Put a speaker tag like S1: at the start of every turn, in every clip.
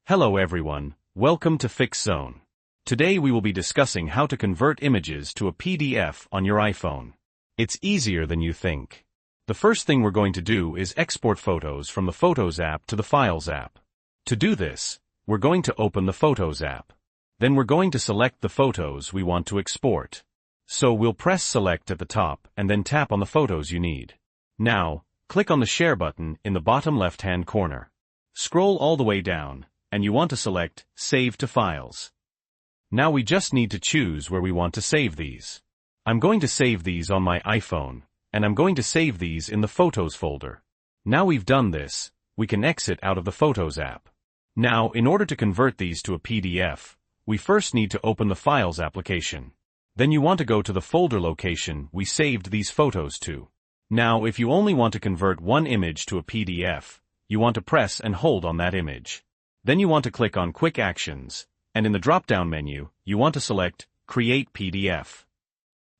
S1: Hello everyone, welcome to Fix Zone. Today we will be discussing how to convert images to a PDF on your iPhone. It's easier than you think. The first thing we're going to do is export photos from the Photos app to the Files app. To do this, we're going to open the Photos app. Then we're going to select the photos we want to export. So we'll press Select at the top and then tap on the photos you need. Now, click on the Share button in the bottom left-hand corner. Scroll all the way down, and you want to select Save to Files. Now we just need to choose where we want to save these. I'm going to save these on my iPhone, and I'm going to save these in the Photos folder. Now we've done this, we can exit out of the Photos app. Now, in order to convert these to a PDF, we first need to open the Files application. Then you want to go to the folder location we saved these photos to. Now, if you only want to convert one image to a PDF, you want to press and hold on that image. Then you want to click on Quick Actions, and in the drop-down menu, you want to select Create PDF.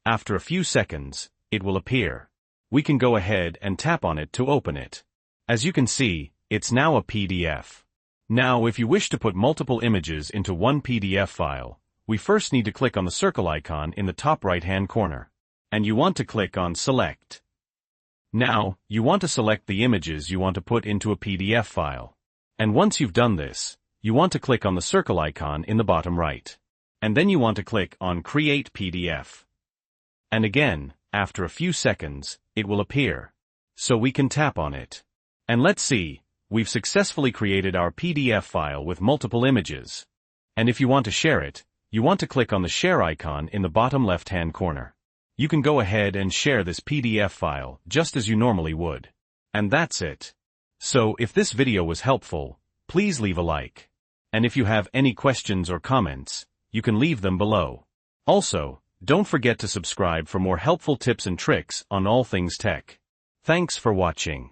S1: After a few seconds, it will appear. We can go ahead and tap on it to open it. As you can see, it's now a PDF. Now, if you wish to put multiple images into one PDF file, we first need to click on the circle icon in the top right-hand corner. And you want to click on Select. Now, you want to select the images you want to put into a PDF file. And once you've done this, you want to click on the circle icon in the bottom right. And then you want to click on Create PDF. And again, after a few seconds, it will appear. So we can tap on it. And let's see, we've successfully created our PDF file with multiple images. And if you want to share it, you want to click on the Share icon in the bottom left-hand corner. You can go ahead and share this PDF file just as you normally would. And that's it. So, if this video was helpful, please leave a like. And if you have any questions or comments, you can leave them below. Also, don't forget to subscribe for more helpful tips and tricks on all things tech. Thanks for watching.